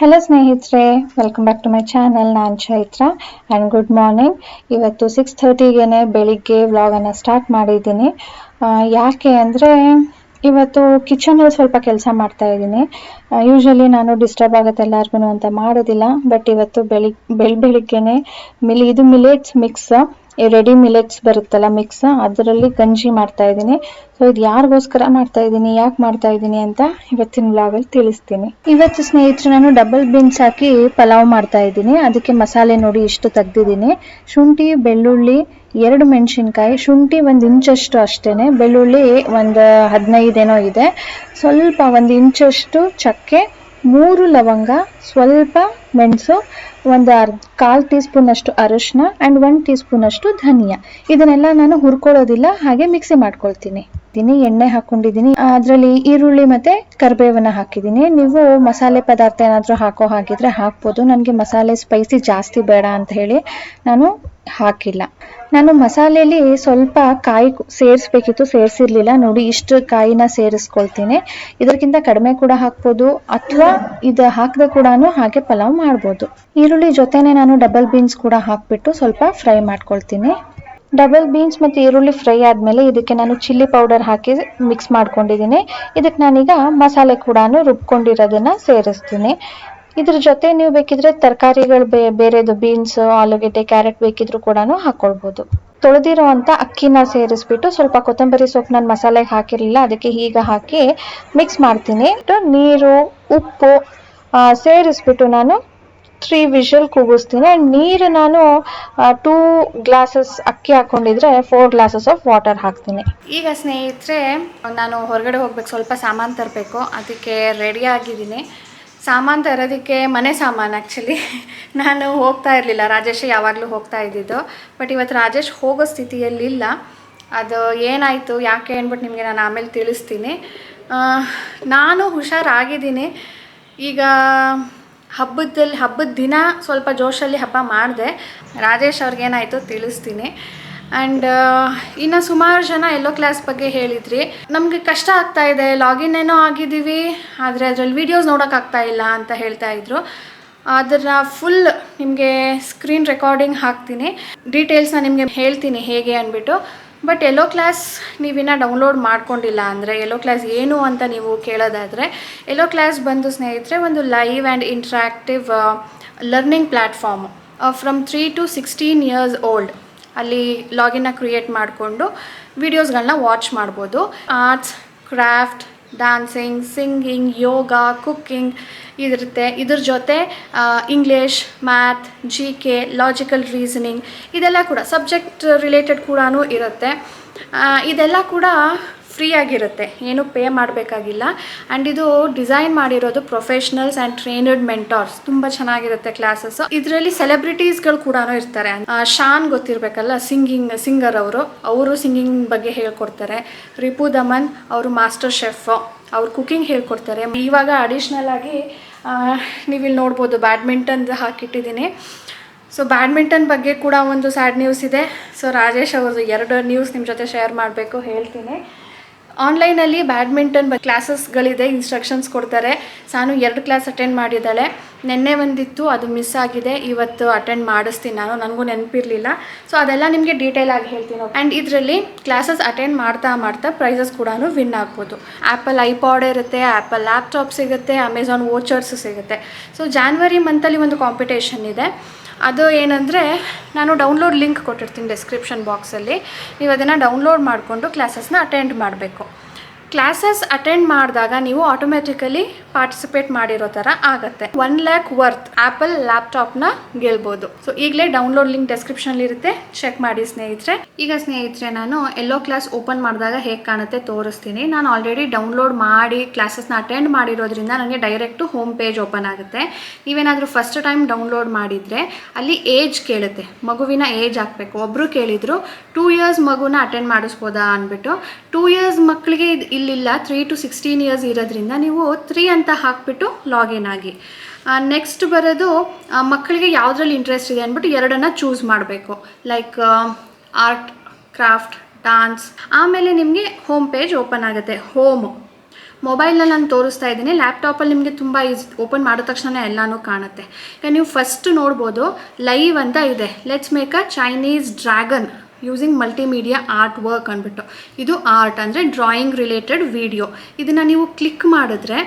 Hello ಸ್ನೇಹಿತರೆ, welcome back to my channel. ನಾನು Chaitra and good morning. ಇವತ್ತು 6:30ಗೆ ಬೆಳಿಗ್ಗೆ ವ್ಲಾಗನ್ನು ಸ್ಟಾರ್ಟ್ ಮಾಡಿದ್ದೀನಿ. ಯಾಕೆ ಅಂದರೆ ಇವತ್ತು ಕಿಚನಲ್ಲಿ ಸ್ವಲ್ಪ ಕೆಲಸ ಮಾಡ್ತಾ ಇದ್ದೀನಿ. ಯೂಶ್ವಲಿ ನಾನು ಡಿಸ್ಟರ್ಬ್ ಆಗುತ್ತೆ ಎಲ್ಲರಿಗೂ ಅಂತ ಮಾಡೋದಿಲ್ಲ. ಬಟ್ ಇವತ್ತು ಬೆಳಿಗ್ಗೆನೆ ಇದು ಮಿಲೆಟ್ಸ್ ಮಿಕ್ಸ್, ರೆಡಿ ಮಿಲೆಟ್ಸ್ ಬರುತ್ತಲ್ಲ ಮಿಕ್ಸ್, ಅದರಲ್ಲಿ ಗಂಜಿ ಮಾಡ್ತಾ ಇದ್ದೀನಿ. ಸೊ ಇದು ಯಾರಿಗೋಸ್ಕರ ಮಾಡ್ತಾ ಇದ್ದೀನಿ, ಯಾಕೆ ಮಾಡ್ತಾ ಇದ್ದೀನಿ ಅಂತ ಇವತ್ತಿನ ವ್ಲಾಗಲ್ಲಿ ತಿಳಿಸ್ತೀನಿ. ಇವತ್ತು ಸ್ನೇಹಿತರೆ ನಾನು ಡಬಲ್ ಬೀನ್ಸ್ ಹಾಕಿ ಪಲಾವ್ ಮಾಡ್ತಾ ಇದ್ದೀನಿ. ಅದಕ್ಕೆ ಮಸಾಲೆ ನೋಡಿ ಇಷ್ಟು ತೆಗ್ದಿದ್ದೀನಿ. ಶುಂಠಿ, ಬೆಳ್ಳುಳ್ಳಿ, 2 ಮೆಣಸಿನ್ಕಾಯಿ, ಶುಂಠಿ 1 ಇಂಚಷ್ಟು ಅಷ್ಟೇನೆ, ಬೆಳ್ಳುಳ್ಳಿ ಒಂದು 15 ಇದೆ, ಸ್ವಲ್ಪ 1 ಇಂಚಷ್ಟು ಚಕ್ಕೆ, 3 ಲವಂಗ, ಸ್ವಲ್ಪ ಮೆಣಸು, ಒಂದು 1/4 ಟೀ ಸ್ಪೂನ್ ಅಷ್ಟು ಅರಿಶಿನ ಆ್ಯಂಡ್ 1 ಟೀ ಸ್ಪೂನ್ ಅಷ್ಟು ಧನಿಯಾ. ಇದನ್ನೆಲ್ಲ ನಾನು ಹುರ್ಕೊಳ್ಳೋದಿಲ್ಲ, ಹಾಗೆ ಮಿಕ್ಸಿ ಮಾಡ್ಕೊಳ್ತೀನಿ. ಎಣ್ಣೆ ಹಾಕೊಂಡಿದ್ದೀನಿ, ಅದರಲ್ಲಿ ಈರುಳ್ಳಿ ಮತ್ತೆ ಕರಿಬೇವನ್ನ ಹಾಕಿದ್ದೀನಿ. ನೀವು ಮಸಾಲೆ ಪದಾರ್ಥ ಏನಾದರೂ ಹಾಕೋ ಹಾಗಿದ್ರೆ ಹಾಕ್ಬೋದು. ನನಗೆ ಮಸಾಲೆ ಸ್ಪೈಸಿ ಜಾಸ್ತಿ ಬೇಡ ಅಂತ ಹೇಳಿ ನಾನು ಹಾಕಿಲ್ಲ. ನಾನು ಮಸಾಲೆಯಲ್ಲಿ ಸ್ವಲ್ಪ ಕಾಯಿ ಸೇರಿಸ್ಬೇಕಿತ್ತು, ಸೇರಿಸಿರ್ಲಿಲ್ಲ. ನೋಡಿ ಇಷ್ಟು ಕಾಯಿನ ಸೇರಿಸ್ಕೊಳ್ತೀನಿ. ಇದಕ್ಕಿಂತ ಕಡಿಮೆ ಕೂಡ ಹಾಕ್ಬೋದು, ಅಥವಾ ಇದು ಹಾಕದೆ ಕೂಡ ಹಾಗೆ ಪಲಾವ್ ಮಾಡ್ಬೋದು. ಈರುಳ್ಳಿ ಜೊತೆನೆ ನಾನು ಡಬಲ್ ಬೀನ್ಸ್ ಕೂಡ ಹಾಕ್ಬಿಟ್ಟು ಸ್ವಲ್ಪ ಫ್ರೈ ಮಾಡ್ಕೊಳ್ತೀನಿ. ಡಬಲ್ ಬೀನ್ಸ್ ಮತ್ತು ಈರುಳ್ಳಿ ಫ್ರೈ ಆದಮೇಲೆ ಇದಕ್ಕೆ ನಾನು ಚಿಲ್ಲಿ ಪೌಡರ್ ಹಾಕಿ ಮಿಕ್ಸ್ ಮಾಡ್ಕೊಂಡಿದ್ದೀನಿ. ಇದಕ್ಕೆ ನಾನೀಗ ಮಸಾಲೆ ಕೂಡ ರುಬ್ಕೊಂಡಿರೋದನ್ನು ಸೇರಿಸ್ತೀನಿ. ಇದ್ರ ಜೊತೆ ನೀವು ಬೇಕಿದ್ರೆ ತರಕಾರಿಗಳು ಬೇರೆದು ಬೀನ್ಸ್, ಆಲೂಗೆಡ್ಡೆ, ಕ್ಯಾರೆಟ್ ಬೇಕಿದ್ರು ಕೂಡ ಹಾಕ್ಕೊಳ್ಬೋದು. ತೊಳೆದಿರೋ ಅಂಥ ಅಕ್ಕಿನ ಸೇರಿಸ್ಬಿಟ್ಟು ಸ್ವಲ್ಪ ಕೊತ್ತಂಬರಿ ಸೊಪ್ಪು ನಾನು ಮಸಾಲೆಗೆ ಹಾಕಿರಲಿಲ್ಲ, ಅದಕ್ಕೆ ಈಗ ಹಾಕಿ ಮಿಕ್ಸ್ ಮಾಡ್ತೀನಿ. ನೀರು, ಉಪ್ಪು ಸೇರಿಸ್ಬಿಟ್ಟು ನಾನು 3 ವಿಷಲ್ ಕೂಗಿಸ್ತೀನಿ. ನೀರು ನಾನು 2 ಗ್ಲಾಸಸ್ ಅಕ್ಕಿ ಹಾಕ್ಕೊಂಡಿದ್ರೆ 4 ಗ್ಲಾಸಸ್ ಆಫ್ ವಾಟರ್ ಹಾಕ್ತೀನಿ. ಈಗ ಸ್ನೇಹಿತರೆ ನಾನು ಹೊರಗಡೆ ಹೋಗ್ಬೇಕು, ಸ್ವಲ್ಪ ಸಾಮಾನು ತರಬೇಕು. ಅದಕ್ಕೆ ರೆಡಿ ಆಗಿದ್ದೀನಿ. ಸಾಮಾನು ತರೋದಕ್ಕೆ ಮನೆ ಸಾಮಾನು ಆ್ಯಕ್ಚುಲಿ ನಾನು ಹೋಗ್ತಾ ಇರಲಿಲ್ಲ, ರಾಜೇಶ್ ಯಾವಾಗಲೂ ಹೋಗ್ತಾ ಇದ್ದಿದ್ದು. ಬಟ್ ಇವತ್ತು ರಾಜೇಶ್ ಹೋಗೋ ಸ್ಥಿತಿಯಲ್ಲಿಲ್ಲ. ಅದು ಏನಾಯಿತು ಯಾಕೆ ಅಂದ್ಬಿಟ್ಟು ನಿಮಗೆ ನಾನು ಆಮೇಲೆ ತಿಳಿಸ್ತೀನಿ. ನಾನು ಹುಷಾರಾಗಿದ್ದೀನಿ. ಈಗ ಹಬ್ಬದ ದಿನ ಸ್ವಲ್ಪ ಜೋಶಲ್ಲಿ ಹಬ್ಬ ಮಾಡಿದೆ. ರಾಜೇಶ್ ಅವ್ರಿಗೇನಾಯಿತು ತಿಳಿಸ್ತೀನಿ. ಆ್ಯಂಡ್ ಇನ್ನು ಸುಮಾರು ಜನ ಎಲ್ಲೋ ಕ್ಲಾಸ್ ಬಗ್ಗೆ ಹೇಳಿದ್ರಿ. ನಮಗೆ ಕಷ್ಟ ಆಗ್ತಾ ಇದೆ, ಲಾಗಿನ್ ಏನೋ ಆಗಿದ್ದೀವಿ, ಆದರೆ ಅದರಲ್ಲಿ ವೀಡಿಯೋಸ್ ನೋಡೋಕ್ಕಾಗ್ತಾ ಇಲ್ಲ ಅಂತ ಹೇಳ್ತಾಯಿದ್ರು. ಅದನ್ನು ಫುಲ್ ನಿಮಗೆ ಸ್ಕ್ರೀನ್ ರೆಕಾರ್ಡಿಂಗ್ ಹಾಕ್ತೀನಿ, ಡೀಟೇಲ್ಸ್ನ ನಿಮಗೆ ಹೇಳ್ತೀನಿ ಹೇಗೆ ಅಂದ್ಬಿಟ್ಟು. ಬಟ್ ಎಲ್ಲೋ ಕ್ಲಾಸ್ ನೀವಿನ್ನ ಡೌನ್ಲೋಡ್ ಮಾಡ್ಕೊಂಡಿಲ್ಲ ಅಂದರೆ, ಎಲ್ಲೋ ಕ್ಲಾಸ್ ಏನು ಅಂತ ನೀವು ಕೇಳೋದಾದರೆ, ಎಲ್ಲೋ ಕ್ಲಾಸ್ ಬಂದು ಸ್ನೇಹಿತರೆ ಒಂದು live and interactive learning platform from 3 to 16 years old. ಅಲ್ಲಿ ಲಾಗಿನ್ನ ಕ್ರಿಯೇಟ್ ಮಾಡಿಕೊಂಡು ವೀಡಿಯೋಸ್ಗಳನ್ನ ವಾಚ್ ಮಾಡ್ಬೋದು. ಆರ್ಟ್ಸ್, ಕ್ರಾಫ್ಟ್, ಡ್ಯಾನ್ಸಿಂಗ್, ಸಿಂಗಿಂಗ್, ಯೋಗ, ಕುಕ್ಕಿಂಗ್ ಇದಿರುತ್ತೆ. ಇದ್ರ ಜೊತೆ English, math, GK, logical reasoning, ಇದೆಲ್ಲ ಕೂಡ ಸಬ್ಜೆಕ್ಟ್ ರಿಲೇಟೆಡ್ ಕೂಡ ಇರುತ್ತೆ. ಇದೆಲ್ಲ ಕೂಡ ಫ್ರೀ ಆಗಿರುತ್ತೆ, ಏನು ಪೇ ಮಾಡಬೇಕಾಗಿಲ್ಲ. ಆ್ಯಂಡ್ ಇದು ಡಿಸೈನ್ ಮಾಡಿರೋದು ಪ್ರೊಫೆಷ್ನಲ್ಸ್ ಆ್ಯಂಡ್ ಟ್ರೈನಡ್ ಮೆಂಟಾರ್ಸ್. ತುಂಬ ಚೆನ್ನಾಗಿರುತ್ತೆ ಕ್ಲಾಸಸ್. ಇದರಲ್ಲಿ ಸೆಲೆಬ್ರಿಟೀಸ್ಗಳು ಕೂಡ ಇರ್ತಾರೆ. ಶಾನ್ ಗೊತ್ತಿರಬೇಕಲ್ಲ, ಸಿಂಗರ್ ಅವರು ಸಿಂಗಿಂಗ್ ಬಗ್ಗೆ ಹೇಳ್ಕೊಡ್ತಾರೆ. ರಿಪು ದಮನ್ ಅವರು ಮಾಸ್ಟರ್ ಶೆಫ್, ಅವ್ರು ಕುಕ್ಕಿಂಗ್ ಹೇಳ್ಕೊಡ್ತಾರೆ. ಇವಾಗ ಅಡಿಷ್ನಲ್ ಆಗಿ ನೀವಿಲ್ಲಿ ನೋಡ್ಬೋದು ಬ್ಯಾಡ್ಮಿಂಟನ್ ಹಾಕಿಟ್ಟಿದ್ದೀನಿ. ಸೊ ಬ್ಯಾಡ್ಮಿಂಟನ್ ಬಗ್ಗೆ ಕೂಡ ಒಂದು ಸ್ಯಾಡ್ ನ್ಯೂಸ್ ಇದೆ. ಸೊ ರಾಜೇಶ್ ಅವ್ರದ್ದು 2 ನ್ಯೂಸ್ ನಿಮ್ಮ ಜೊತೆ ಶೇರ್ ಮಾಡಬೇಕು, ಹೇಳ್ತೀನಿ. ಆನ್ಲೈನಲ್ಲಿ ಬ್ಯಾಡ್ಮಿಂಟನ್ ಕ್ಲಾಸಸ್ಗಳಿದೆ, ಇನ್ಸ್ಟ್ರಕ್ಷನ್ಸ್ ಕೊಡ್ತಾರೆ. ನಾನು 2 ಕ್ಲಾಸ್ ಅಟೆಂಡ್ ಮಾಡಿದ್ದಾಳೆ. ನೆನ್ನೆ ಒಂದಿತ್ತು, ಅದು ಮಿಸ್ ಆಗಿದೆ. ಇವತ್ತು ಅಟೆಂಡ್ ಮಾಡಿಸ್ತೀನಿ ನಾನು, ನನಗೂ ನೆನಪಿರಲಿಲ್ಲ. ಸೊ ಅದೆಲ್ಲ ನಿಮಗೆ ಡೀಟೇಲ್ ಆಗಿ ಹೇಳ್ತೀನಿ. ಆ್ಯಂಡ್ ಇದರಲ್ಲಿ ಕ್ಲಾಸಸ್ ಅಟೆಂಡ್ ಮಾಡ್ತಾ ಪ್ರೈಸಸ್ ಕೂಡ ವಿನ್ ಆಗ್ಬೋದು. ಆ್ಯಪಲ್ ಐಪಾಡ್ ಇರುತ್ತೆ, ಆ್ಯಪಲ್ ಲ್ಯಾಪ್ಟಾಪ್ ಸಿಗುತ್ತೆ, ಅಮೆಝಾನ್ ವೋಚರ್ಸ್ ಸಿಗುತ್ತೆ. ಸೊ ಜಾನ್ವರಿ ಮಂತಲ್ಲಿ ಒಂದು ಕಾಂಪಿಟೇಷನ್ ಇದೆ. ಅದು ಏನಂದರೆ, ನಾನು ಡೌನ್ಲೋಡ್ ಲಿಂಕ್ ಕೊಟ್ಟಿರ್ತೀನಿ ಡಿಸ್ಕ್ರಿಪ್ಷನ್ ಬಾಕ್ಸಲ್ಲಿ. ನೀವು ಅದನ್ನು ಡೌನ್ಲೋಡ್ ಮಾಡಿಕೊಂಡು ಕ್ಲಾಸಸ್ನ ಅಟೆಂಡ್ ಮಾಡಬೇಕು. ಕ್ಲಾಸಸ್ ಅಟೆಂಡ್ ಮಾಡಿದಾಗ ನೀವು ಆಟೋಮೆಟಿಕಲಿ ಪಾರ್ಟಿಸಿಪೇಟ್ ಮಾಡಿರೋ ಥರ ಆಗುತ್ತೆ. 1 lakh ವರ್ತ್ ಆ್ಯಪಲ್ ಲ್ಯಾಪ್ಟಾಪ್ನ ಗೆಲ್ಬೋದು. ಸೊ ಈಗಲೇ ಡೌನ್ಲೋಡ್ ಲಿಂಕ್ ಡಿಸ್ಕ್ರಿಪ್ಷನಲ್ಲಿ ಇರುತ್ತೆ, ಚೆಕ್ ಮಾಡಿ ಸ್ನೇಹಿತರೆ. ಈಗ ಸ್ನೇಹಿತರೆ ನಾನು ಎಲ್ಲೋ ಕ್ಲಾಸ್ ಓಪನ್ ಮಾಡಿದಾಗ ಹೇಗೆ ಕಾಣುತ್ತೆ ತೋರಿಸ್ತೀನಿ. ನಾನು ಆಲ್ರೆಡಿ ಡೌನ್ಲೋಡ್ ಮಾಡಿ ಕ್ಲಾಸಸ್ನ ಅಟೆಂಡ್ ಮಾಡಿರೋದ್ರಿಂದ ನನಗೆ ಡೈರೆಕ್ಟು ಹೋಮ್ ಪೇಜ್ ಓಪನ್ ಆಗುತ್ತೆ. ನೀವೇನಾದರೂ ಫಸ್ಟ್ ಟೈಮ್ ಡೌನ್ಲೋಡ್ ಮಾಡಿದರೆ ಅಲ್ಲಿ ಏಜ್ ಕೇಳುತ್ತೆ, ಮಗುವಿನ ಏಜ್ ಹಾಕಬೇಕು. ಒಬ್ಬರು ಕೇಳಿದರು 2 years ಮಗುನ ಅಟೆಂಡ್ ಮಾಡಿಸ್ಬೋದಾ ಅಂದ್ಬಿಟ್ಟು. 2 years ಮಕ್ಕಳಿಗೆ ಇಲ್ಲಿಲ್ಲ, 3 to 16 years ಇರೋದ್ರಿಂದ ನೀವು 3 ಅಂತ ಹಾಕ್ಬಿಟ್ಟು ಲಾಗಿನ್ ಆಗಿ. ನೆಕ್ಸ್ಟ್ ಬರೋದು ಮಕ್ಕಳಿಗೆ ಯಾವುದ್ರಲ್ಲಿ ಇಂಟ್ರೆಸ್ಟ್ ಇದೆ ಅಂದ್ಬಿಟ್ಟು 2 ಚೂಸ್ ಮಾಡಬೇಕು, ಲೈಕ್ ಆರ್ಟ್, ಕ್ರಾಫ್ಟ್, ಡಾನ್ಸ್. ಆಮೇಲೆ ನಿಮಗೆ ಹೋಮ್ ಪೇಜ್ ಓಪನ್ ಆಗುತ್ತೆ. ಮೊಬೈಲ್ನಲ್ಲಿ ನಾನು ತೋರಿಸ್ತಾ ಇದ್ದೀನಿ. ಲ್ಯಾಪ್ಟಾಪಲ್ಲಿ ನಿಮಗೆ ತುಂಬ ಈಸಿ, ಓಪನ್ ಮಾಡಿದ ತಕ್ಷಣ ಎಲ್ಲನೂ ಕಾಣುತ್ತೆ. ಈಗ ನೀವು ಫಸ್ಟ್ ನೋಡ್ಬೋದು, ಲೈವ್ ಅಂತ ಇದೆ. Let's make a Chinese dragon using multimedia art work ಅಂದ್ಬಿಟ್ಟು. ಇದು ಆರ್ಟ್ ಅಂದರೆ ಡ್ರಾಯಿಂಗ್ ರಿಲೇಟೆಡ್ ವಿಡಿಯೋ. ಇದನ್ನು ನೀವು ಕ್ಲಿಕ್ ಮಾಡಿದ್ರೆ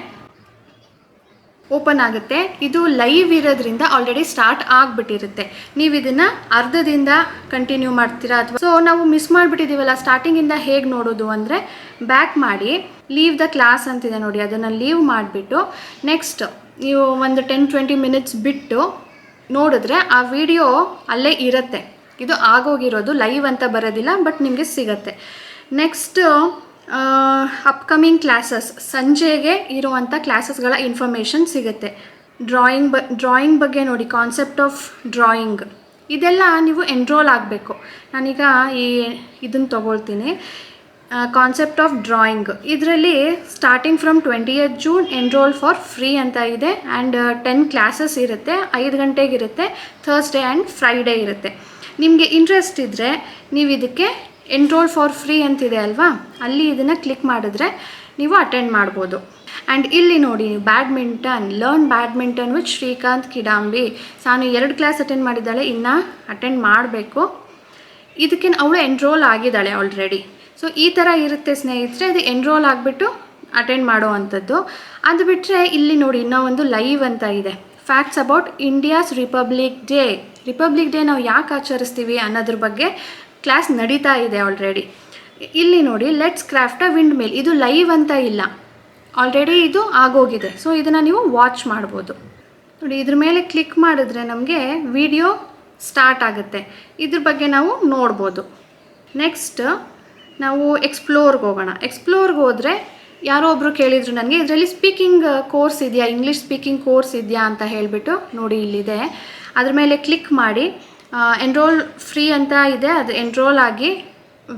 ಓಪನ್ ಆಗುತ್ತೆ. ಇದು ಲೈವ್ ಇರೋದ್ರಿಂದ ಆಲ್ರೆಡಿ ಸ್ಟಾರ್ಟ್ ಆಗಿಬಿಟ್ಟಿರುತ್ತೆ. ನೀವು ಇದನ್ನು ಅರ್ಧದಿಂದ ಕಂಟಿನ್ಯೂ ಮಾಡ್ತೀರಾ ಅಥವಾ ಸೊ ನಾವು ಮಿಸ್ ಮಾಡಿಬಿಟ್ಟಿದ್ದೀವಲ್ಲ, ಸ್ಟಾರ್ಟಿಂಗಿಂದ ಹೇಗೆ ನೋಡೋದು ಅಂದರೆ ಬ್ಯಾಕ್ ಮಾಡಿ ಲೀವ್ ದ ಕ್ಲಾಸ್ ಅಂತಿದೆ ನೋಡಿ, ಅದನ್ನು ಲೀವ್ ಮಾಡಿಬಿಟ್ಟು ನೆಕ್ಸ್ಟ್ ನೀವು ಒಂದು 10-20 ಮಿನಿಟ್ಸ್ ಬಿಟ್ಟು ನೋಡಿದ್ರೆ ಆ ವಿಡಿಯೋ ಅಲ್ಲೇ ಇರುತ್ತೆ. ಇದು ಆಗೋಗಿರೋದು, ಲೈವ್ ಅಂತ ಬರೋದಿಲ್ಲ, ಬಟ್ ನಿಮಗೆ ಸಿಗುತ್ತೆ. ನೆಕ್ಸ್ಟ್ ಅಪ್ಕಮಿಂಗ್ ಕ್ಲಾಸಸ್, ಸಂಜೆಗೆ ಇರುವಂಥ ಕ್ಲಾಸಸ್ಗಳ ಇನ್ಫಾರ್ಮೇಷನ್ ಸಿಗುತ್ತೆ. ಡ್ರಾಯಿಂಗ್ ಬಗ್ಗೆ ನೋಡಿ, ಕಾನ್ಸೆಪ್ಟ್ ಆಫ್ ಡ್ರಾಯಿಂಗ್ ಇದೆಲ್ಲ ನೀವು ಎನ್ರೋಲ್ ಆಗಬೇಕು. ನಾನೀಗ ಇದನ್ನು ತೊಗೊಳ್ತೀನಿ, ಕಾನ್ಸೆಪ್ಟ್ ಆಫ್ ಡ್ರಾಯಿಂಗ್. ಇದರಲ್ಲಿ starting from 20th June enrol for free ಅಂತ ಇದೆ. ಆ್ಯಂಡ್ 10 ಕ್ಲಾಸಸ್ ಇರುತ್ತೆ, 5 ಗಂಟೆಗಿರುತ್ತೆ, ಥರ್ಸ್ಡೇ ಆ್ಯಂಡ್ ಫ್ರೈಡೇ ಇರುತ್ತೆ. ನಿಮಗೆ ಇಂಟ್ರೆಸ್ಟ್ ಇದ್ದರೆ ನೀವು ಇದಕ್ಕೆ ಎನ್ರೋಲ್ ಫಾರ್ ಫ್ರೀ ಅಂತಿದೆ ಅಲ್ವಾ, ಅಲ್ಲಿ ಇದನ್ನು ಕ್ಲಿಕ್ ಮಾಡಿದ್ರೆ ನೀವು ಅಟೆಂಡ್ ಮಾಡ್ಬೋದು. ಆ್ಯಂಡ್ ಇಲ್ಲಿ ನೋಡಿ, badminton, learn badminton with Srikanth Kidambi. ನಾನು 2 ಕ್ಲಾಸ್ ಅಟೆಂಡ್ ಮಾಡಿದ್ದಾಳೆ, ಇನ್ನು ಅಟೆಂಡ್ ಮಾಡಬೇಕು. ಇದಕ್ಕೆ ಅವಳು ಎನ್ರೋಲ್ ಆಗಿದ್ದಾಳೆ ಆಲ್ರೆಡಿ. ಸೊ ಈ ಥರ ಇರುತ್ತೆ ಸ್ನೇಹಿತರೆ, ಇದು ಎನ್ರೋಲ್ ಆಗಿಬಿಟ್ಟು ಅಟೆಂಡ್ ಮಾಡೋ ಅಂಥದ್ದು. ಅದು ಬಿಟ್ಟರೆ ಇಲ್ಲಿ ನೋಡಿ, ಇನ್ನೂ ಒಂದು ಲೈವ್ ಅಂತ ಇದೆ, facts about India's republic day. Republic day ನಾವು ಯಾಕೆ ಆಚರಿಸ್ತೀವಿ ಅನ್ನೋದ್ರ ಬಗ್ಗೆ ಕ್ಲಾಸ್ ನಡೀತಾ ಇದೆ ಆಲ್ರೆಡಿ. ಇಲ್ಲಿ ನೋಡಿ, let's craft a wind mill. ಇದು ಲೈವ್ ಅಂತ ಇಲ್ಲ, ಆಲ್ರೆಡಿ ಇದು ಆಗೋಗಿದೆ. ಸೊ ಇದನ್ನು ನೀವು ವಾಚ್ ಮಾಡ್ಬೋದು ನೋಡಿ. ಇದ್ರ ಮೇಲೆ ಕ್ಲಿಕ್ ಮಾಡಿದ್ರೆ ನಮಗೆ ವಿಡಿಯೋ ಸ್ಟಾರ್ಟ್ ಆಗುತ್ತೆ. ಇದ್ರ ಬಗ್ಗೆ ನಾವು ನೋಡ್ಬೋದು. ನೆಕ್ಸ್ಟ್ ನಾವು ಎಕ್ಸ್ಪ್ಲೋರ್ಗೆ ಹೋಗೋಣ. ಎಕ್ಸ್ಪ್ಲೋರ್ಗೆ ಹೋದರೆ ಯಾರೋ ಒಬ್ಬರು ಕೇಳಿದರು ನನಗೆ, ಇದರಲ್ಲಿ ಸ್ಪೀಕಿಂಗ್ ಕೋರ್ಸ್ ಇದೆಯಾ, ಇಂಗ್ಲೀಷ್ ಸ್ಪೀಕಿಂಗ್ ಕೋರ್ಸ್ ಇದೆಯಾ ಅಂತ ಹೇಳಿಬಿಟ್ಟು. ನೋಡಿ ಇಲ್ಲಿದೆ, ಅದ್ರ ಮೇಲೆ ಕ್ಲಿಕ್ ಮಾಡಿ ಎನ್ರೋಲ್ ಫ್ರೀ ಅಂತ ಇದೆ, ಅದು ಎನ್ರೋಲ್ ಆಗಿ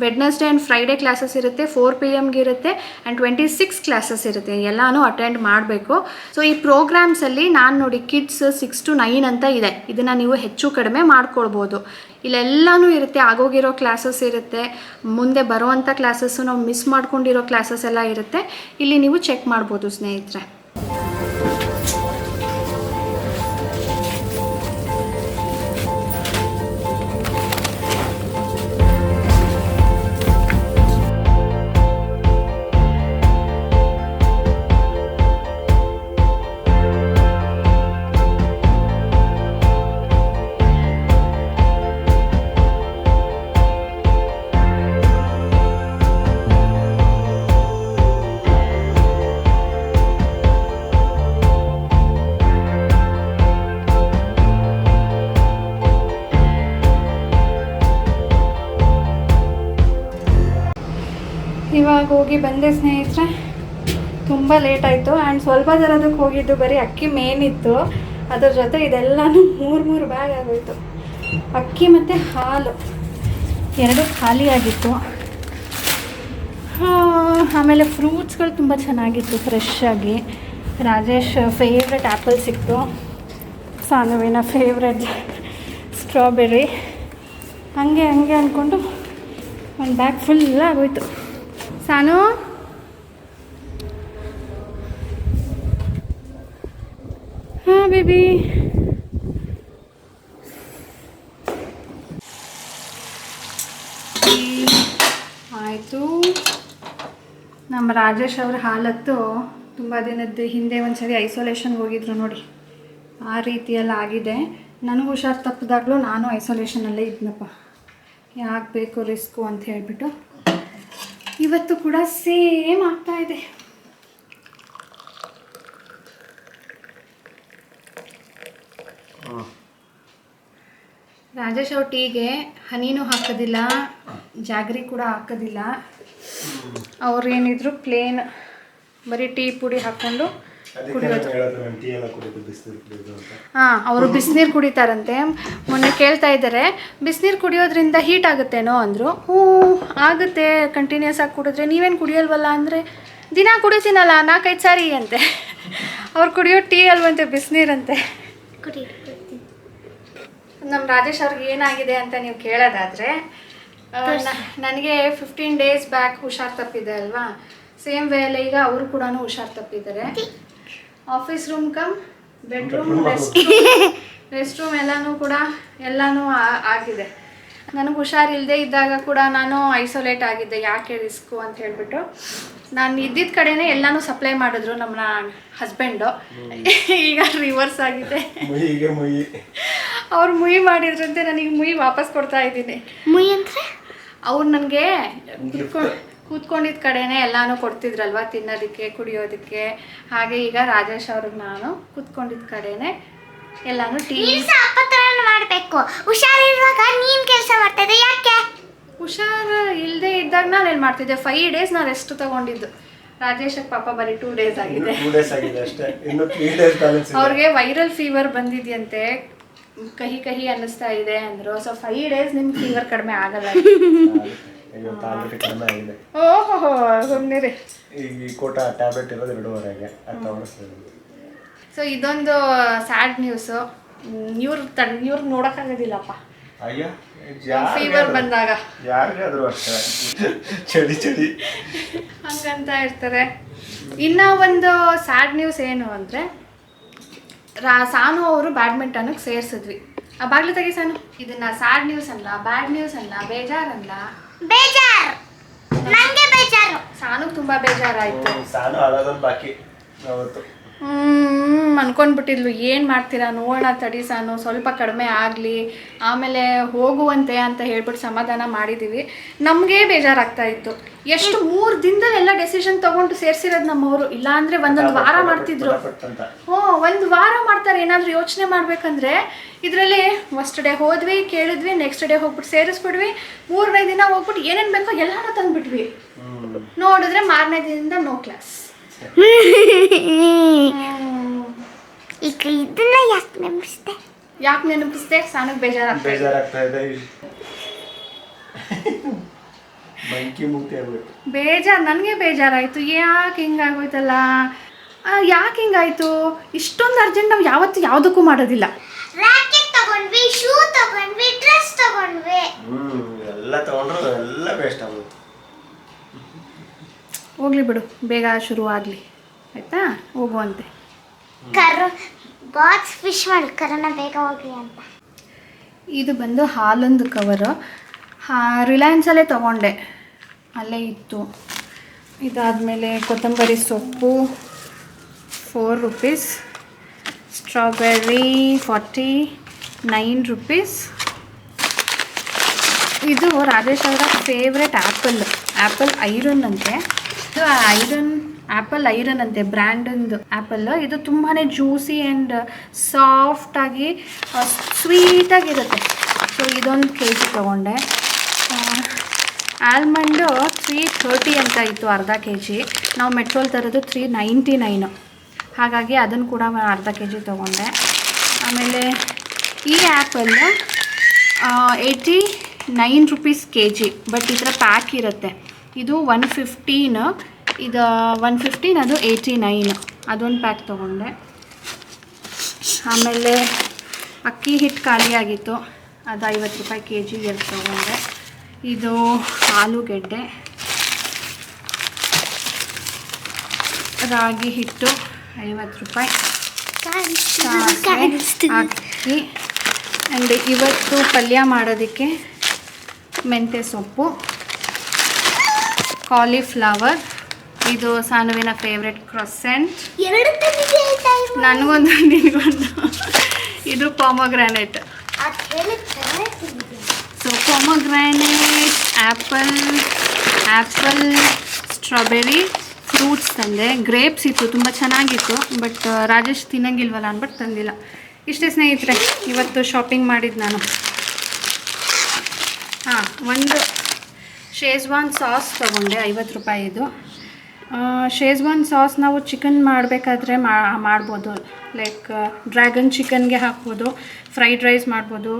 ವೆಡ್ನೆಸ್ಡೇ ಆ್ಯಂಡ್ ಫ್ರೈಡೇ ಕ್ಲಾಸಸ್ ಇರುತ್ತೆ, 4 PM ಇರುತ್ತೆ, ಆ್ಯಂಡ್ 26 ಕ್ಲಾಸಸ್ ಇರುತ್ತೆ. ಎಲ್ಲನೂ ಅಟೆಂಡ್ ಮಾಡಬೇಕು. ಸೊ ಈ ಪ್ರೋಗ್ರಾಮ್ಸಲ್ಲಿ ನಾನು ನೋಡಿ ಕಿಡ್ಸ್ 6 to 9 ಅಂತ ಇದೆ, ಇದನ್ನು ನೀವು ಹೆಚ್ಚು ಕಡಿಮೆ ಮಾಡ್ಕೊಳ್ಬೋದು. ಇಲ್ಲೆಲ್ಲನೂ ಇರುತ್ತೆ, ಆಗೋಗಿರೋ ಕ್ಲಾಸಸ್ ಇರುತ್ತೆ, ಮುಂದೆ ಬರೋವಂಥ ಕ್ಲಾಸಸ್ಸು, ನಾವು ಮಿಸ್ ಮಾಡ್ಕೊಂಡಿರೋ ಕ್ಲಾಸಸ್ ಎಲ್ಲ ಇರುತ್ತೆ. ಇಲ್ಲಿ ನೀವು ಚೆಕ್ ಮಾಡ್ಬೋದು ಸ್ನೇಹಿತರೆ. ಇವಾಗ ಹೋಗಿ ಬಂದೆ ಸ್ನೇಹಿತರೆ, ತುಂಬ ಲೇಟ್ ಆಯಿತು. ಆ್ಯಂಡ್ ಸ್ವಲ್ಪ ತರೋದಕ್ಕೆ ಹೋಗಿದ್ದು ಬರೀ ಅಕ್ಕಿ ಮೇನ್ ಇತ್ತು, ಅದ್ರ ಜೊತೆ ಇದೆಲ್ಲನೂ 3 ಬ್ಯಾಗ್ ಆಗೋಯಿತು. ಅಕ್ಕಿ ಮತ್ತು ಹಾಲು 2 ಖಾಲಿಯಾಗಿತ್ತು. ಆಮೇಲೆ ಫ್ರೂಟ್ಸ್ಗಳು ತುಂಬ ಚೆನ್ನಾಗಿತ್ತು, ಫ್ರೆಶ್ ಆಗಿ. ರಾಜೇಶ್ ಫೇವ್ರೆಟ್ ಆ್ಯಪಲ್ ಸಿಕ್ತು, ಸಾನುವಿನ ಫೇವ್ರೆಟ್ ಸ್ಟ್ರಾಬೆರಿ. ಹಂಗೆ ಅಂದ್ಕೊಂಡು ಒಂದು ಬ್ಯಾಗ್ ಫುಲ್ ಆಗೋಯ್ತು. ಸಾನು, ಹಾಂ ಬೇಬಿ. ಆಯಿತು. ನಮ್ಮ ರಾಜೇಶ್ ಅವ್ರ ಹಾಲತ್ತು ತುಂಬ ದಿನದ ಹಿಂದೆ ಒಂದು ಸರಿ ಐಸೋಲೇಷನ್ಗೆ ಹೋಗಿದ್ರು ನೋಡಿ, ಆ ರೀತಿಯೆಲ್ಲ ಆಗಿದೆ. ನನಗೂ ಹುಷಾರು ತಪ್ಪಿದಾಗಲೂ ನಾನು ಐಸೋಲೇಷನಲ್ಲೇ ಇದ್ನಪ್ಪ, ಯಾಕೆ ಬೇಕು ರಿಸ್ಕು ಅಂತ ಹೇಳಿಬಿಟ್ಟು. ಇವತ್ತು ಕೂಡ ಸೇಮ್ ಆಗ್ತಾಯಿದೆ. ರಾಜೇಶ್ ಅವ್ರ ಟೀಗೆ ಹನಿನೂ ಹಾಕೋದಿಲ್ಲ, ಜಾಗ್ರಿ ಕೂಡ ಹಾಕೋದಿಲ್ಲ. ಅವ್ರು ಏನಿದ್ರು ಪ್ಲೇನ್ ಬರೀ ಟೀ ಪುಡಿ ಹಾಕ್ಕೊಂಡು ಕುಡಿಯೋದು. ಹಾಂ, ಅವರು ಬಿಸಿನೀರು ಕುಡಿತಾರಂತೆ. ಮೊನ್ನೆ ಕೇಳ್ತಾ ಇದ್ದಾರೆ, ಬಿಸಿನೀರು ಕುಡಿಯೋದ್ರಿಂದ ಹೀಟ್ ಆಗುತ್ತೇನೋ ಅಂದರು. ಹ್ಞೂ ಆಗುತ್ತೆ, ಕಂಟಿನ್ಯೂಸ್ ಆಗಿ ಕುಡಿದ್ರೆ. ನೀವೇನು ಕುಡಿಯಲ್ವಲ್ಲ ಅಂದರೆ, ದಿನ ಕುಡಿತೀನಲ್ಲ 4-5 ಸಾರಿ ಅಂತೆ. ಅವ್ರು ಕುಡಿಯೋ ಟೀ ಅಲ್ವಂತೆ ಬಿಸಿನೀರಂತೆ. ನಮ್ಮ ರಾಜೇಶ್ ಅವ್ರಿಗೆ ಏನಾಗಿದೆ ಅಂತ ನೀವು ಕೇಳೋದಾದರೆ, ನನಗೆ 15 days ಬ್ಯಾಕ್ ಹುಷಾರು ತಪ್ಪಿದೆ ಅಲ್ವಾ. ಸೇಮ್ ವೇಲೆ ಈಗ ಅವರು ಕೂಡ ಹುಷಾರು ತಪ್ಪಿದ್ದಾರೆ. Office room cum bedroom rest room ಎಲ್ಲನೂ ಆಗಿದೆ. ನನಗೆ ಹುಷಾರಿಲ್ಲದೆ ಇದ್ದಾಗ ಕೂಡ ನಾನು ಐಸೋಲೇಟ್ ಆಗಿದ್ದೆ. ಯಾಕೆ ರಿಸ್ಕು ಅಂತ ಹೇಳಿಬಿಟ್ಟು ನಾನು ಇದ್ದಿದ್ದ ಕಡೆನೇ ಎಲ್ಲನೂ ಸಪ್ಲೈ ಮಾಡಿದ್ರು ನಮ್ಮ ಹಸ್ಬೆಂಡು. ಈಗ ರಿವರ್ಸ್ ಆಗಿದೆ. ಅವ್ರು ಮುಯಿ ಮಾಡಿದ್ರಂತೆ, ನನಗೆ ಮುಯಿ ವಾಪಸ್ ಕೊಡ್ತಾ ಇದ್ದೀನಿ. ಮುಯಿ ಅಂದರೆ ಅವ್ರು ನನಗೆ ಕೂತ್ಕೊಂಡಿದ್ದ ಕಡೆನೇ ಎಲ್ಲನೂ ಕೊಡ್ತಿದ್ರಲ್ವ, ತಿನ್ನೋದಕ್ಕೆ ಕುಡಿಯೋದಕ್ಕೆ. ಹಾಗೆ ಈಗ ರಾಜೇಶ್ ಅವ್ರಿಗೆ ನಾನು ಕೂತ್ಕೊಂಡಿದ್ದ ಕಡೆನೇ ಎಲ್ಲಾನು ಮಾಡಬೇಕು. ಹುಷಾರಿರುವಾಗ ನೀನು ಕೆಲಸ ಮಾಡ್ತಿದ್ದೆ, ಯಾಕೆ? ಹುಷಾರು ಇಲ್ಲದೆ ಇದ್ದಾಗ ನಾನು ಏನು ಮಾಡ್ತಿದ್ದೆ, 5 days ನಾನು ರೆಸ್ಟ್ ತಗೊಂಡಿದ್ದು. ರಾಜೇಶ್ ಪಾಪ ಬರೀ 2 days ಆಗಿದೆ. ಅವ್ರಿಗೆ ವೈರಲ್ ಫೀವರ್ ಬಂದಿದೆಯಂತೆ, ಕಹಿ ಕಹಿ ಅನ್ನಿಸ್ತಾ ಇದೆ ಅಂದರು. ಸೊ 5 days ನಿಮ್ಗೆ ಫೀವರ್ ಕಡಿಮೆ ಆಗಲ್ಲ. ಓಹೋ ಸುಮ್ಮನಿರಿ. ಸೊ ಇದೊಂದು ಸ್ಯಾಡ್ ನ್ಯೂಸು. ಇವ್ರು ನೋಡೋಕ್ಕಾಗೋದಿಲ್ಲಪ್ಪ ಫೀವರ್ ಬಂದಾಗ, ಹಂಗಂತ ಇರ್ತಾರೆ. ಇನ್ನ ಒಂದು ಸ್ಯಾಡ್ ನ್ಯೂಸ್ ಏನು ಅಂದರೆ, ಸಾನು ಅವರು ಬ್ಯಾಡ್ಮಿಂಟನ್ಗೆ ಸೇರಿಸಿದ್ವಿ. ಆ ಬಾಗ್ಲು ತೆಗಿ ಸಾನು. ಇದನ್ನ ಸ್ಯಾಡ್ ನ್ಯೂಸ್ ಅಲ್ಲ, ಬ್ಯಾಡ್ ನ್ಯೂಸ್ ಅಲ್ಲ, ಬೇಜಾರಲ್ಲ, ಬೇಜಾರು. ನನಗೆ ಬೇಜಾರು. ಸಾನುಗೆ ತುಂಬ ಬೇಜಾರಾಯಿತು. ಸಾನು ಅಳೋದೊಂದು ಬಾಕಿ ಅವತ್ತು. ಅನ್ಕೊಂಡ್ಬಿಟ್ಟಿದ್ಲು, ಏನು ಮಾಡ್ತೀರಾ ನೋಡೋಣ ತಡಿ ಸಾನು, ಸ್ವಲ್ಪ ಕಡಿಮೆ ಆಗಲಿ ಆಮೇಲೆ ಹೋಗುವಂತೆ ಅಂತ ಹೇಳ್ಬಿಟ್ಟು ಸಮಾಧಾನ ಮಾಡಿದ್ದೀವಿ. ನಮಗೆ ಬೇಜಾರಾಗ್ತಾ ಇತ್ತು. ಎಷ್ಟು 3 ದಿನದಲ್ಲಿ ಎಲ್ಲ ಡೆಸಿಷನ್ ತೊಗೊಂಡು ಸೇರಿಸಿರೋದು ನಮ್ಮವರು. ಇಲ್ಲಾಂದರೆ ಒಂದೊಂದು ವಾರ ಮಾಡ್ತಿದ್ರು. 1 ವಾರ ಮಾಡ್ತಾರೆ ಏನಾದರೂ ಯೋಚನೆ ಮಾಡಬೇಕಂದ್ರೆ. ಇದರಲ್ಲಿ ಫಸ್ಟ್ ಡೇ ಹೋದ್ವಿ, ಕೇಳಿದ್ವಿ, ನೆಕ್ಸ್ಟ್ ಡೇ ಹೋಗ್ಬಿಟ್ಟು ಸೇರಿಸ್ಬಿಡ್ವಿ, 3ನೇ ದಿನ ಹೋಗ್ಬಿಟ್ಟು ಏನೇನು ಬೇಕೋ ಎಲ್ಲನೂ ತಂದುಬಿಟ್ವಿ. ನೋಡಿದ್ರೆ 4ನೇ ದಿನದಿಂದ ನೋ ಕ್ಲಾಸ್. ಈಗ ಇದನ್ನ ಯಾಕೆ ನೆನಪಿಸ್ದೆ? ಸಾನಿಗೆ ಬೇಜಾರಾಗ್ತಾ ಇದೆ. ಬೇಜಾರು, ನನಗೆ ಬೇಜಾರಾಯಿತು. ಯಾಕೆ ಹಿಂಗಾಗೋಯ್ತಲ್ಲ, ಯಾಕೆ ಹಿಂಗಾಯ್ತು? ಇಷ್ಟೊಂದು ಅರ್ಜೆಂಟ್ ನಾವು ಯಾವತ್ತೂ ಯಾವುದಕ್ಕೂ ಮಾಡೋದಿಲ್ಲ. ರಾಕೆಟ್ ತಗೊಂಡ್ವಿ, ಶೂ ತಗೊಂಡ್ವಿ, ಡ್ರೆಸ್ ತಗೊಂಡ್ವಿ, ಎಲ್ಲ ತಗೊಂಡ್ರು ಎಲ್ಲ ವೇಸ್ಟ್ ಆಗೋದು. ಹೋಗ್ಲಿ ಬಿಡು, ಬೇಗ ಶುರು ಆಗಲಿ ಆಯಿತಾ, ಹೋಗುವಂತೆ. ಬಾಕ್ಸ್ ಫಿಶ್ ಮಾಡಿ ಕರೋನಾ ಬೇಗ ಹೋಗ್ಲಿ ಅಂತ. ಇದು ಬಂದು ಹಾಲೊಂದು ಕವರು. ರಿಲಯನ್ಸಲ್ಲೇ ತೊಗೊಂಡೆ, ಅಲ್ಲೇ ಇತ್ತು. ಇದಾದಮೇಲೆ ಕೊತ್ತಂಬರಿ ಸೊಪ್ಪು 4 rupees, ಸ್ಟ್ರಾಬೆರ್ರಿ 49 rupees. ಇದು ರಾಜೇಶ್ ಅವರ ಫೇವ್ರೆಟ್ ಆ್ಯಪಲ್ ಐರನ್ ಅಂತೆ. ಇದು ಆ್ಯಪಲ್ ಐರನ್ ಅಂತೆ, ಬ್ರ್ಯಾಂಡೊಂದು ಆ್ಯಪಲ್. ಇದು ತುಂಬಾ ಜ್ಯೂಸಿ ಆ್ಯಂಡ್ ಸಾಫ್ಟಾಗಿ ಸ್ವೀಟಾಗಿರುತ್ತೆ. ಸೊ ಇದೊಂದು kg ತೊಗೊಂಡೆ. ಆಲ್ಮಂಡು 330 ಅಂತ ಇತ್ತು ಅರ್ಧ kg. ನಾವು ಮೆಟ್ರೋಲ್ ತರೋದು 399. ಹಾಗಾಗಿ ಅದನ್ನು ಕೂಡ ಅರ್ಧ kg ತೊಗೊಂಡೆ. ಆಮೇಲೆ ಈ ಆ್ಯಪಲ್ 89 rupees kg, ಬಟ್ ಈ ಥರ ಪ್ಯಾಕ್ ಇರುತ್ತೆ. ಇದು 115, ಇದು 115, ಅದು 89. ಅದೊಂದು ಪ್ಯಾಕ್ ತೊಗೊಂಡೆ. ಆಮೇಲೆ ಅಕ್ಕಿ ಹಿಟ್ಟು ಖಾಲಿಯಾಗಿತ್ತು, ಅದು 50 ರೂಪಾಯಿ kg ಎರಡು ತೊಗೊಂಡೆ. ಇದು ಆಲೂಗೆಡ್ಡೆ, ರಾಗಿ ಹಿಟ್ಟು 50 ರೂಪಾಯಿ, ಅಕ್ಕಿ. ಆ್ಯಂಡ್ ಇವತ್ತು ಪಲ್ಯ ಮಾಡೋದಕ್ಕೆ ಮೆಂತ್ಯ ಸೊಪ್ಪು, ಕಾಲಿಫ್ಲವರ್, ಇದು ಸಾನುವಿನ ಫೇವ್ರೆಟ್ ಕ್ರೊಸೆಂಟ್, ನನಗೊಂದು ನಿನಗೊಂದು. ಇದು ಪಾಮೊಗ್ರಾನೇಟ್. ಸೊ ಪಾಮೊಗ್ರಾನೇಟ್, ಆ್ಯಪಲ್, ಸ್ಟ್ರಾಬೆರಿ, ಫ್ರೂಟ್ಸ್ ತಂದೆ. ಗ್ರೇಪ್ಸ್ ಇತ್ತು, ತುಂಬ ಚೆನ್ನಾಗಿತ್ತು, ಬಟ್ ರಾಜೇಶ್ ತಿನ್ನಂಗಿಲ್ವಲ್ಲ ಅಂದ್ಬಿಟ್ಟು ತಂದಿಲ್ಲ. ಇಷ್ಟೇ ಸ್ನೇಹಿತರೆ ಇವತ್ತು ಶಾಪಿಂಗ್ ಮಾಡಿದ್ದು ನಾನು. ಒಂದು ಶೇಜ್ವಾನ್ ಸಾಸ್ ತೊಗೊಂಡೆ 50 ರೂಪಾಯಿದು. ಶೇಜ್ವಾನ್ ಸಾಸ್ ನಾವು ಚಿಕನ್ ಮಾಡಬೇಕಾದ್ರೆ ಮಾಡ್ಬೋದು. ಲೈಕ್ ಡ್ರ್ಯಾಗನ್ ಚಿಕನ್ಗೆ ಹಾಕ್ಬೋದು, ಫ್ರೈಡ್ ರೈಸ್ ಮಾಡ್ಬೋದು,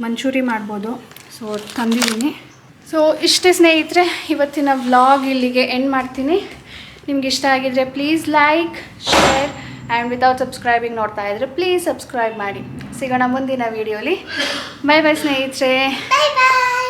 ಮಂಚೂರಿ ಮಾಡ್ಬೋದು. ಸೊ ತಂದಿದ್ದೀನಿ. ಸೊ ಇಷ್ಟೇ ಸ್ನೇಹಿತರೆ, ಇವತ್ತಿನ ವ್ಲಾಗ್ ಇಲ್ಲಿಗೆ ಎಂಡ್ ಮಾಡ್ತೀನಿ. ನಿಮ್ಗೆ ಇಷ್ಟ ಆಗಿದ್ರೆ please like, share and without subscribing ನೋಡ್ತಾ ಇದ್ದರೆ ಪ್ಲೀಸ್ ಸಬ್ಸ್ಕ್ರೈಬ್ ಮಾಡಿ. ಸಿಗೋಣ ಮುಂದಿನ ವೀಡಿಯೋಲಿ. ಬೈ ಬೈ ಸ್ನೇಹಿತರೆ. ಬಾಯ್ ಬಾಯ್.